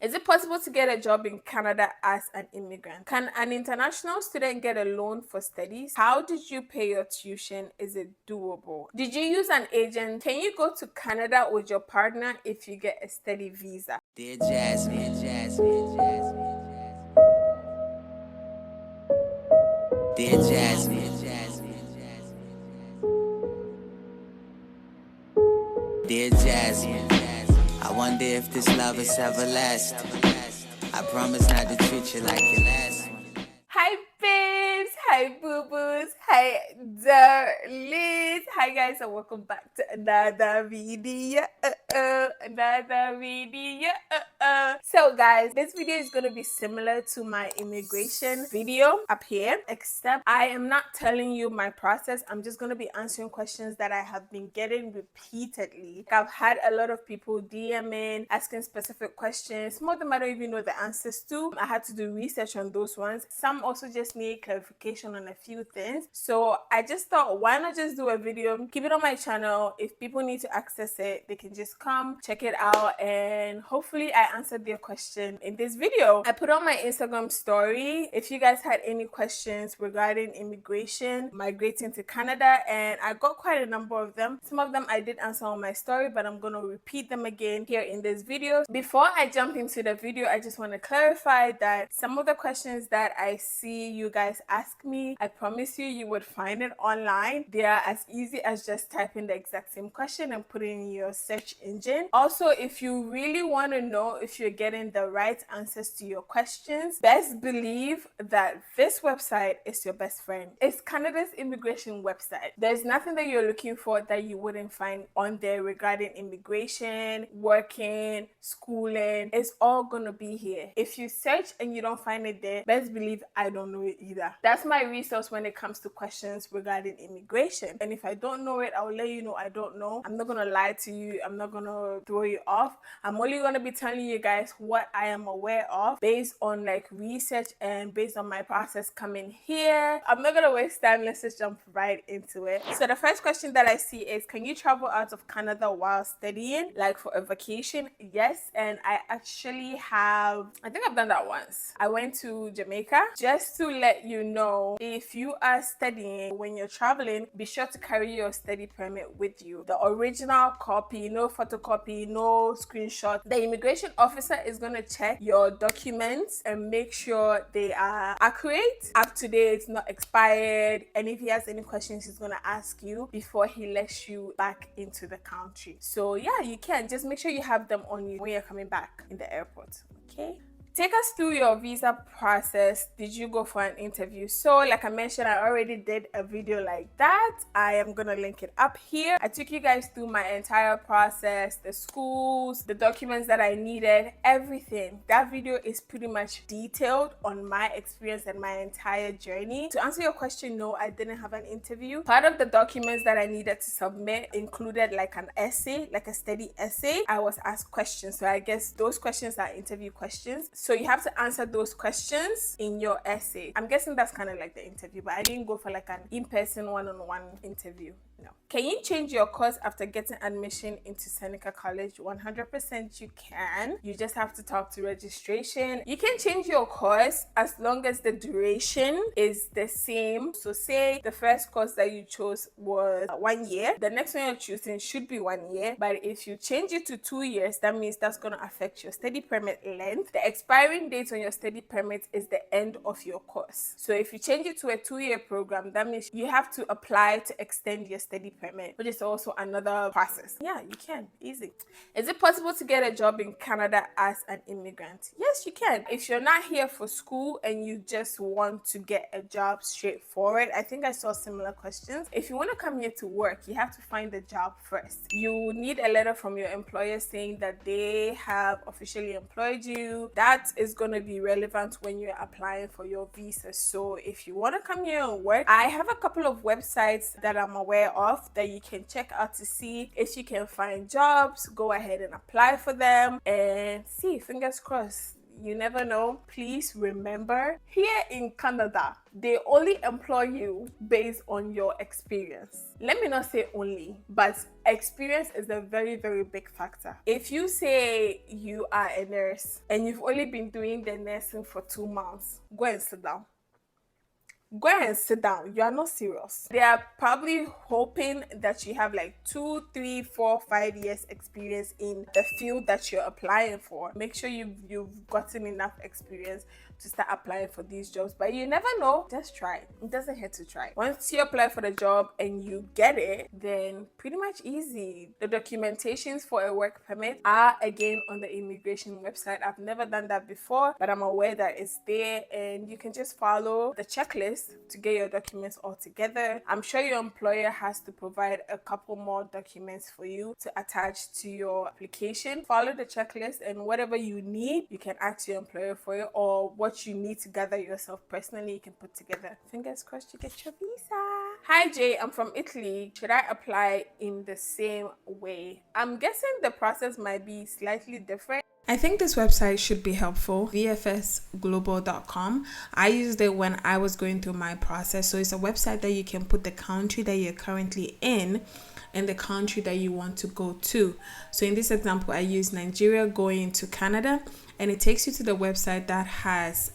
Is it possible to get a job in Canada as an immigrant? Can an international student get a loan for studies? How did you pay your tuition? Is it doable? Did you use an agent? Can you go to Canada with your partner if you get a study visa? Dear Jasmine, Jasmine, Jasmine, dear Jasmine, dear Jasmine, I wonder if this love is everlasting. I promise not to treat you like your last one. Hi babes, hi boo-boos, hi darlings, hi guys, and welcome back to another video. So guys, this video is going to be similar to my immigration video up here, except I am not telling you my process. I'm just going to be answering questions that I have been getting repeatedly. I've had a lot of people DMing, asking specific questions. Some of them I don't even know the answers to. I had to do research on those ones. Some also just need clarification on a few things. So I just thought, why not just do a video, keep it on my channel. If people need to access it, they can just come check it out, and hopefully I answered their question in this video. I put on my Instagram story if you guys had any questions regarding immigration, migrating to Canada, and I got quite a number of them. Some of them I did answer on my story, but I'm gonna repeat them again here in this video. Before I jump into the video, I just want to clarify that some of the questions that I see you guys ask me, I promise you would find it online. They are as easy as just typing the exact same question and putting in your search engine. Also, if you really want to know if you're getting the right answers to your questions, best believe that this website is your best friend. It's Canada's immigration website. There's nothing that you're looking for that you wouldn't find on there regarding immigration, working, schooling. It's all gonna be here. If you search and you don't find it there, best believe I don't know it either. That's my resource when it comes to questions regarding immigration. And if I don't know it, I'll let you know I don't know. I'm not gonna lie to you. I'm not gonna throw you off. I'm only gonna be telling you guys what I am aware of based on like research and based on my process coming here. I'm not gonna waste time. Let's just jump right into it. So the first question that I see is, can you travel out of Canada while studying, like for a vacation? Yes, and I actually have, I think I've done that once. I went to Jamaica. Just to let you know, if you are studying, when you're traveling, be sure to carry your study permit with you. The original copy, no photocopy, no screenshot. The immigration officer is going to check your documents and make sure they are accurate, up to date, not expired. And if he has any questions, he's going to ask you before he lets you back into the country. So yeah, you can just make sure you have them on you when you're coming back in the airport. Okay. Take us through your visa process. Did you go for an interview? So like I mentioned, I already did a video like that. I am gonna link it up here. I took you guys through my entire process, the schools, the documents that I needed, everything. That video is pretty much detailed on my experience and my entire journey. To answer your question, no, I didn't have an interview. Part of the documents that I needed to submit included like an essay, like a study essay. I was asked questions, so I guess those questions are interview questions. So you have to answer those questions in your essay. I'm guessing that's kind of like the interview, but I didn't go for like an in-person one-on-one interview. No. Can you change your course after getting admission into Seneca College? 100% you can. You just have to talk to registration. You can change your course as long as the duration is the same. So say the first course that you chose was 1 year. The next one you're choosing should be 1 year. But if you change it to 2 years, that means that's going to affect your study permit length. The expiring date on your study permit is the end of your course. So if you change it to a 2-year program, that means you have to apply to extend your study permit, which is also another process. Yeah, you can. Easy. Is it possible to get a job in Canada as an immigrant? Yes, you can. If you're not here for school and you just want to get a job straightforward, I think I saw similar questions. If you want to come here to work, you have to find a job first. You need a letter from your employer saying that they have officially employed you. That is going to be relevant when you're applying for your visa. So if you want to come here and work, I have a couple of websites that I'm aware of that you can check out to see if you can find jobs. Go ahead and apply for them and see, fingers crossed, you never know. Please remember, here in Canada, they only employ you based on your experience. Let me not say only, but experience is a very, very big factor. If you say you are a nurse and you've only been doing the nursing for 2 months, go and sit down. Go and sit down. You are not serious. They are probably hoping that you have like 2, 3, 4, 5 years experience in the field that you're applying for. Make sure you've gotten enough experience to start applying for these jobs, but you never know. Just try. It doesn't hurt to try. Once you apply for the job and you get it, then pretty much easy. The documentations for a work permit are again on the immigration website. I've never done that before, but I'm aware that it's there, and you can just follow the checklist to get your documents all together. I'm sure your employer has to provide a couple more documents for you to attach to your application. Follow the checklist, and whatever you need, you can ask your employer for it, or what you need to gather yourself personally, you can put together. Fingers crossed you get your visa. Hi Jay, I'm from Italy. Should I apply in the same way? I'm guessing the process might be slightly different. I think this website should be helpful, vfsglobal.com. I used it when I was going through my process. So it's a website that you can put the country that you're currently in and the country that you want to go to. So in this example, I use Nigeria going to Canada, and it takes you to the website that has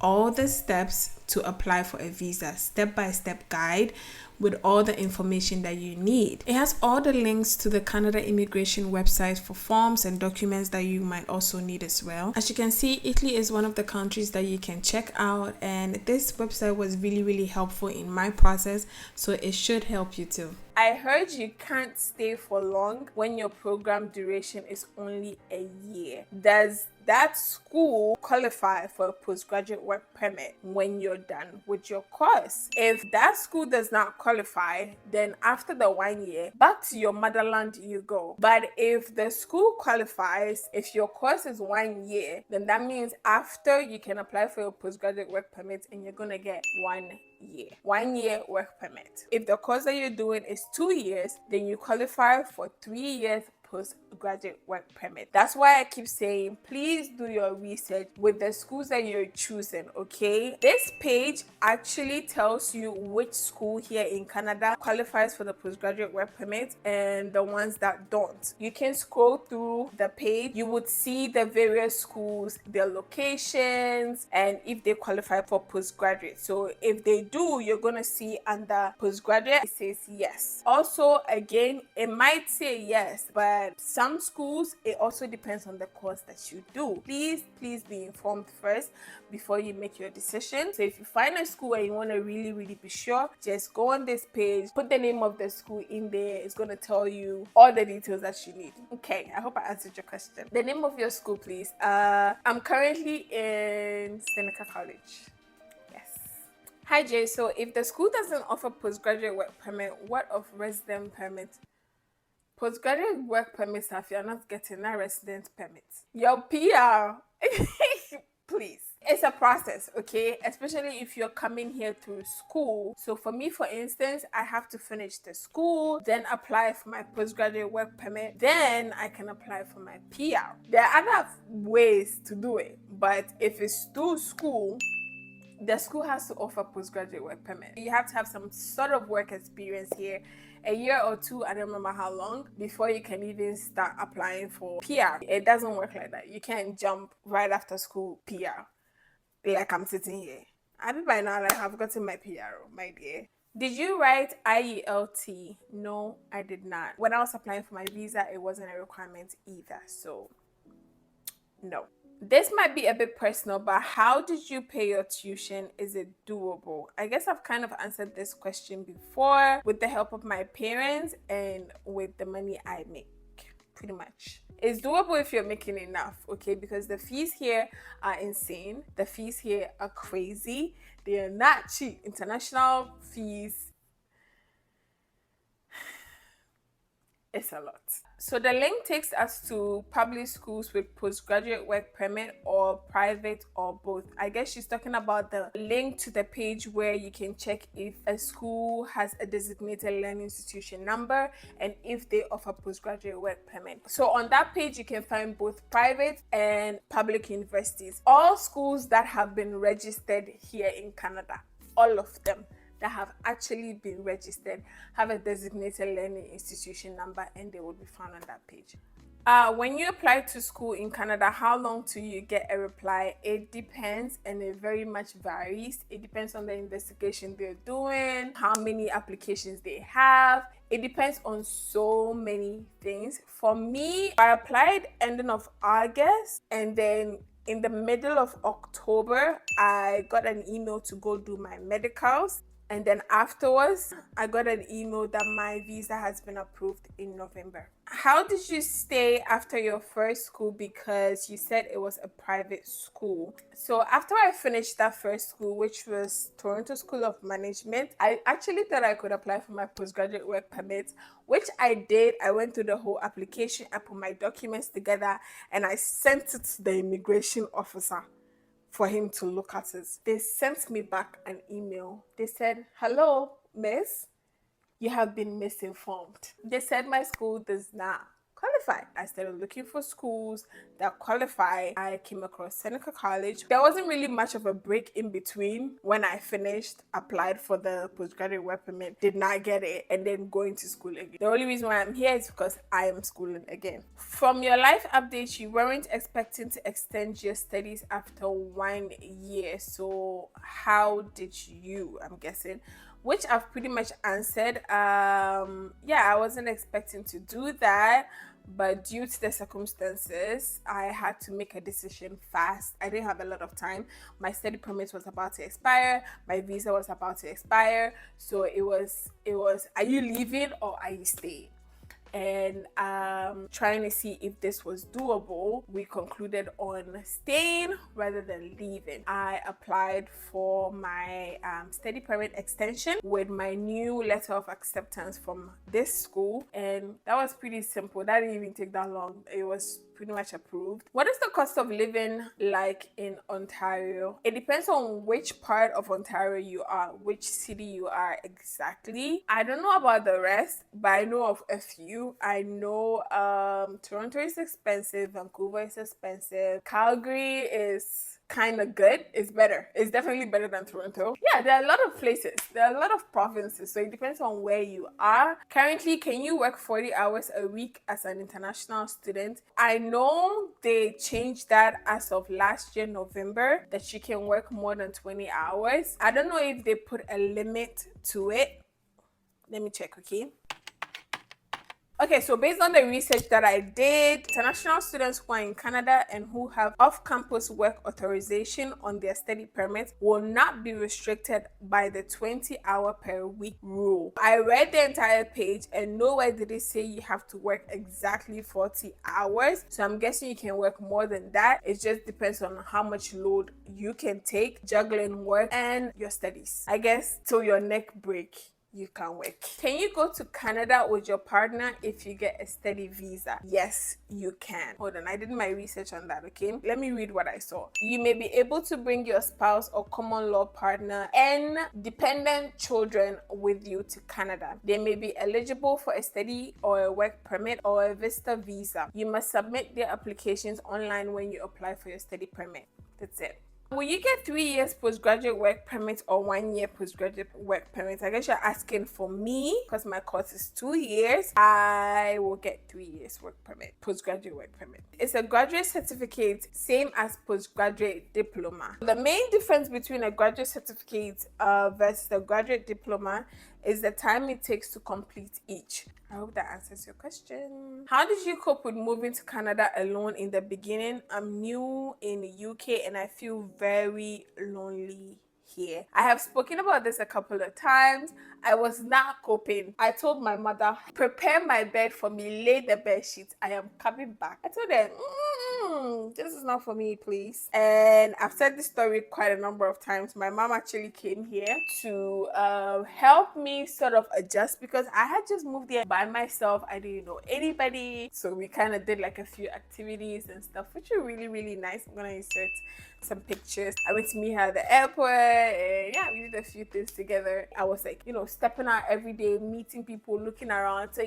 all the steps to apply for a visa, step-by-step guide with all the information that you need. It has all the links to the Canada immigration website for forms and documents that you might also need as well. As you can see, Italy is one of the countries that you can check out, and this website was really, really helpful in my process, so it should help you too. I heard you can't stay for long when your program duration is only a year. Does that school qualify for a postgraduate work permit when you're done with your course? If that school does not qualify, then after the 1 year, back to your motherland you go. But if the school qualifies, if your course is 1 year, then that means after you can apply for your postgraduate work permit, and you're gonna get 1 year. 1 year work permit. If the course that you're doing is 2 years, then you qualify for 3 years postgraduate work permit. That's why I keep saying, please do your research with the schools that you're choosing, okay? This page actually tells you which school here in Canada qualifies for the postgraduate work permit and the ones that don't. You can scroll through the page. You would see the various schools, their locations, and if they qualify for postgraduate. So if they do, you're gonna see under postgraduate, it says yes. Also, again, it might say yes, but some schools, it also depends on the course that you do. Please be informed first before you make your decision. So if you find a school and you want to really be sure, just go on this page, put the name of the school in there. It's going to tell you all the details that you need. Okay, I hope I answered your question. The name of your school, please. I'm currently in Seneca College. Yes. Hi Jay, so if the school doesn't offer postgraduate work permit, what of resident permit? Postgraduate work permits, if you're not getting a resident permit, your PR, please. It's a process, okay? Especially if you're coming here through school. So for me, for instance, I have to finish the school, then apply for my postgraduate work permit, then I can apply for my PR. There are other ways to do it, but if it's through school, the school has to offer postgraduate work permit. You have to have some sort of work experience here, a year or two, I don't remember how long, before you can even start applying for PR. It doesn't work like that. You can't jump right after school PR, like I'm sitting here. I think by now, like, I've gotten my PR, my dear. Did you write IELT? No, I did not. When I was applying for my visa, it wasn't a requirement either, so no. This might be a bit personal, but how did you pay your tuition? Is it doable? I guess I've kind of answered this question before with the help of my parents and with the money I make, pretty much. It's doable if you're making enough, okay? Because the fees here are insane. The fees here are crazy. They are not cheap. International fees, It's a lot. So the link takes us to public schools with postgraduate work permit or private or both. I guess she's talking about the link to the page where you can check if a school has a designated learning institution number and if they offer postgraduate work permit. So on that page, you can find both private and public universities. All schools that have been registered here in Canada, all of them that have actually been registered have a designated learning institution number, and they will be found on that page. When you apply to school in Canada, how long till you get a reply? It depends, and it very much varies. It depends on the investigation they're doing, how many applications they have. It depends on so many things. For me, I applied ending of August, and then in the middle of October, I got an email to go do my medicals. And then afterwards, I got an email that my visa has been approved in November. How did you stay after your first school? Because you said it was a private school. So after I finished that first school, which was Toronto School of Management, I actually thought I could apply for my postgraduate work permit, which I did. I went through the whole application. I put my documents together and I sent it to the immigration officer for him to look at it. They sent me back an email. They said, "Hello, miss, you have been misinformed." They said my school does not qualify. I started looking for schools that qualify. I came across Seneca College. There wasn't really much of a break in between when I finished, applied for the postgraduate work permit, did not get it, and then going to school again. The only reason why I'm here is because I am schooling again. From your life update, you weren't expecting to extend your studies after 1 year. So how did you, I'm guessing, which I've pretty much answered. Yeah, I wasn't expecting to do that, but due to the circumstances, I had to make a decision fast. I didn't have a lot of time. My study permit was about to expire. My visa was about to expire. So it was, are you leaving or are you staying? And trying to see if this was doable, we concluded on staying rather than leaving. I applied for my study permit extension with my new letter of acceptance from this school, and that was pretty simple. That didn't even take that long. It was pretty much approved. What is the cost of living like in Ontario? It depends on which part of Ontario you are, which city you are exactly. I don't know about the rest, but I know of a few. I know Toronto is expensive, Vancouver is expensive, Calgary is kind of good. It's better. It's definitely better than Toronto. Yeah, there are a lot of places. There are a lot of provinces. So it depends on where you are. Currently, can you work 40 hours a week as an international student? I know they changed that as of last year, November, that you can work more than 20 hours. I don't know if they put a limit to it. Let me check, okay? Okay, so based on the research that I did, international students who are in Canada and who have off-campus work authorization on their study permits will not be restricted by the 20-hour per week rule. I read the entire page and nowhere did it say you have to work exactly 40 hours. So I'm guessing you can work more than that. It just depends on how much load you can take, juggling work and your studies. I guess till your neck break, you can work. Can you go to Canada with your partner if you get a study visa? Yes, you can. Hold on, I did my research on that, okay? Let me read what I saw. You may be able to bring your spouse or common law partner and dependent children with you to Canada. They may be eligible for a study or a work permit or a visitor visa. You must submit their applications online when you apply for your study permit. That's it. Will you get 3 years postgraduate work permit or 1 year postgraduate work permit? I guess you're asking for me because my course is 2 years. I will get 3 years work permit, postgraduate work permit. It's a graduate certificate, same as postgraduate diploma. The main difference between a graduate certificate versus a graduate diploma is the time it takes to complete each. I hope that answers your question. How did you cope with moving to Canada alone in the beginning? I'm new in the UK and I feel very lonely here. I have spoken about this a couple of times. I was not coping. I told my mother, prepare my bed for me, lay the bed sheets. I am coming back. I told them, this is not for me, please. And I've said this story quite a number of times. My mom actually came here to help me sort of adjust because I had just moved here by myself. I didn't know anybody. So we kind of did like a few activities and stuff, which were really, really nice. I'm gonna insert some pictures. I went to meet her at the airport, and yeah, we did a few things together. I was like, stepping out every day, meeting people, looking around. So,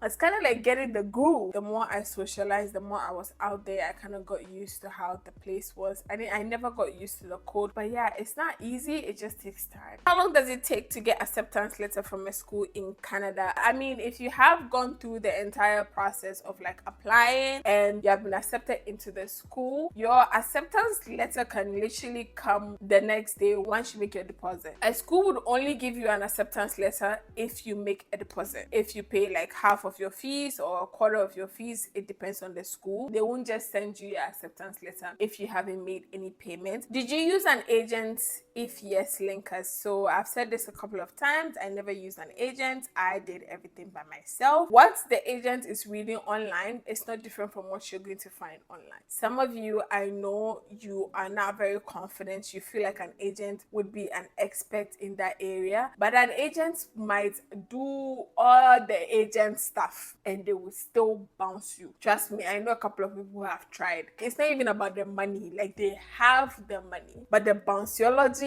it's kind of like getting the groove. The more I socialized, the more I was out there, I kind of got used to how the place was. I never got used to the code, but yeah, it's not easy. It just takes time. How long does it take to get acceptance letter from a school in Canada? I mean, if you have gone through the entire process of like applying and you have been accepted into the school, your acceptance letter can literally come the next day once you make your deposit. A school would only give you an acceptance letter if you make a deposit. If you pay like half of your fees or a quarter of your fees, it depends on the school. They won't just send you your acceptance letter if you haven't made any payment. Did you use an agent? If yes, linkers. So I've said this a couple of times. I never used an agent. I did everything by myself. What the agent is reading online is not different from what you're going to find online. Some of you, I know you are not very confident. You feel like an agent would be an expert in that area, but an agent might do all the agent stuff and they will still bounce you. Trust me, I know a couple of people who have tried. It's not even about the money. Like, they have the money, but the bounceology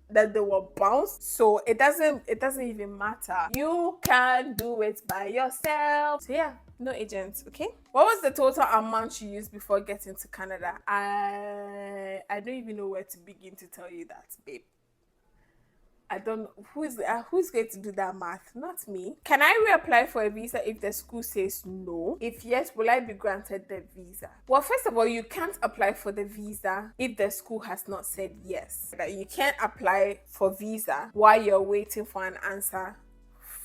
that they will bounce, so it doesn't even matter. You can do it by yourself. So yeah, no agents. Okay, what was the total amount you used before getting to Canada? I don't even know where to begin to tell you that, babe. I don't know who's going to do that math, not me. Can I reapply for a visa if the school says no? If yes, will I be granted the visa? Well, first of all, you can't apply for the visa if the school has not said yes. You can't apply for visa while you're waiting for an answer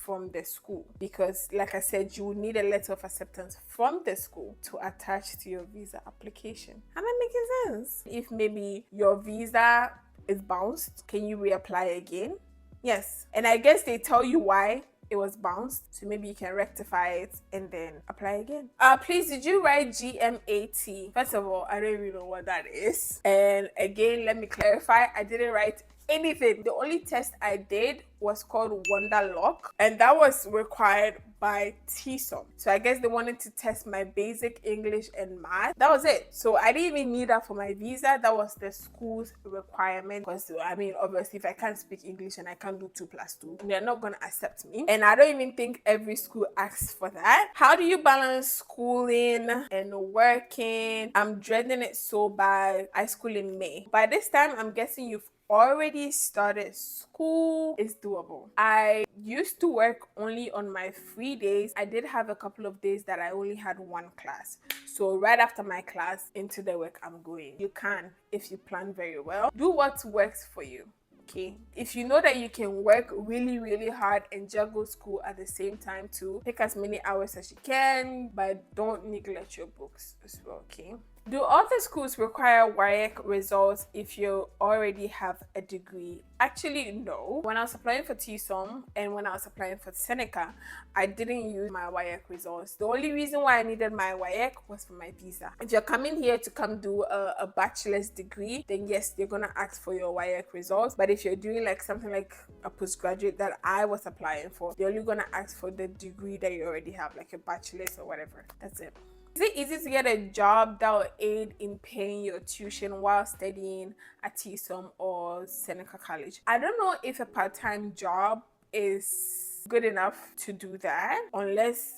from the school, because like I said, you will need a letter of acceptance from the school to attach to your visa application. Am I making sense? If maybe your visa is bounced, can you reapply again? Yes. And I guess they tell you why it was bounced, so maybe you can rectify it and then apply again. Please, did you write GMAT? First of all, I don't even know what that is. And again, let me clarify, I didn't write anything. The only test I did was called Wonderlock, and that was required by TSOM. So I guess they wanted to test my basic English and math. That was it. So I didn't even need that for my visa. That was the school's requirement, because I mean, obviously, if I can't speak English and I can't do 2 + 2, they're not gonna accept me. And I don't even think every school asks for that. How do you balance schooling and working? I'm dreading it so bad. I school in May. By this time, I'm guessing you've already started school. Is doable. I used to work only on my free days. I did have a couple of days that I only had 1 class. So right after my class, into the work I'm going. You can, if you plan very well. Do what works for you. Okay, if you know that you can work really, really hard and juggle school at the same time too, take as many hours as you can, but don't neglect your books as well. Okay, do other schools require WAEC results if you already have a degree? Actually, no. When I was applying for TSOM and when I was applying for Seneca, I didn't use my WAEC results. The only reason why I needed my WAEC was for my visa. If you're coming here to come do a bachelor's degree, then yes, they're gonna ask for your WAEC results. But if you're doing like something like a postgraduate that I was applying for, they're only gonna ask for the degree that you already have, like a bachelor's or whatever. That's it. Is it easy to get a job that will aid in paying your tuition while studying at TSOM or Seneca College? I don't know if a part-time job is good enough to do that unless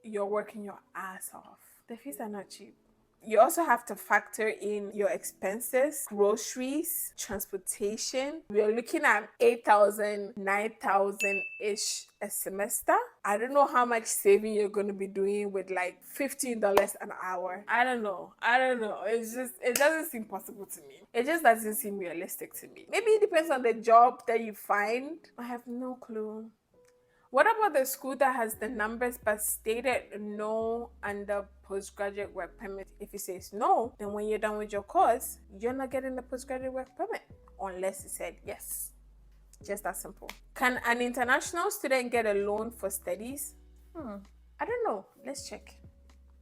you're working your ass off. The fees are not cheap. You also have to factor in your expenses, groceries, transportation. We're looking at 8,000, 9,000-ish a semester. I don't know how much saving you're going to be doing with like $15 an hour. I don't know. It doesn't seem possible to me. It just doesn't seem realistic to me. Maybe it depends on the job that you find. I have no clue. What about the school that has the numbers but stated no under postgraduate work permit? If it says no, then when you're done with your course, you're not getting the postgraduate work permit unless it said yes. Just that simple. Can an international student get a loan for studies? I don't know. Let's check.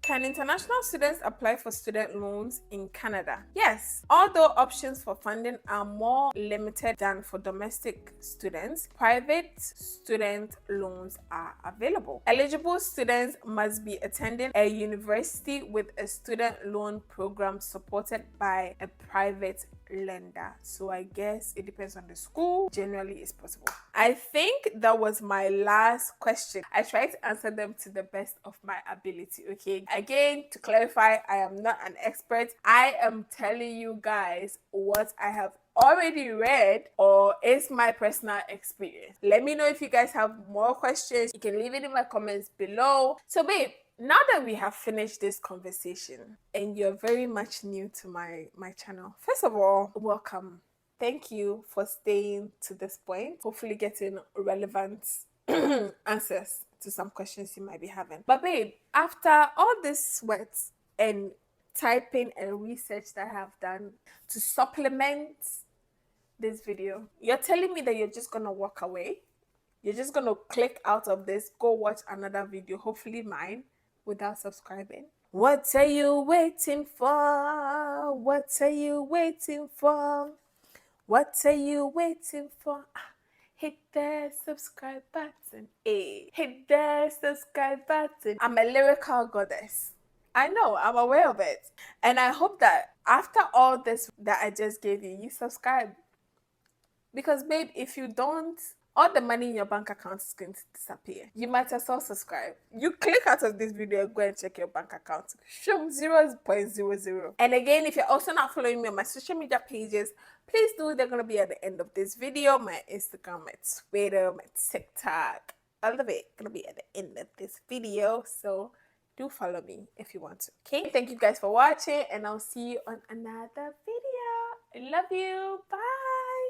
Can international students apply for student loans in Canada? Yes, although options for funding are more limited than for domestic students, private student loans are available. Eligible students must be attending a university with a student loan program supported by a private lender. So I guess it depends on the school. Generally, it's possible. I think that was my last question. I tried to answer them to the best of my ability. Okay, again, to clarify, I am not an expert. I am telling you guys what I have already read or is my personal experience. Let me know if you guys have more questions. You can leave it in my comments below. So babe, now that we have finished this conversation and you're very much new to my channel, first of all, welcome. Thank you for staying to this point, hopefully getting relevant answers to some questions you might be having. But babe, after all this sweat and typing and research that I have done to supplement this video, you're telling me that you're just gonna walk away? You're just gonna click out of this, go watch another video, hopefully mine, without subscribing? What are you waiting for? What are you waiting for? What are you waiting for? Hit the subscribe button. Hey, hit the subscribe button. I'm a lyrical goddess. I know, I'm aware of it. And I hope that after all this that I just gave you, you subscribe. Because babe, if you don't, all the money in your bank account is going to disappear. You might as well subscribe. You click out of this video and go and check your bank account. Show 0.00. And again, if you're also not following me on my social media pages, please do. They're going to be at the end of this video. My Instagram, my Twitter, my TikTok, all of it going to be at the end of this video. So do follow me if you want to. Okay, thank you guys for watching, and I'll see you on another video. I love you. Bye.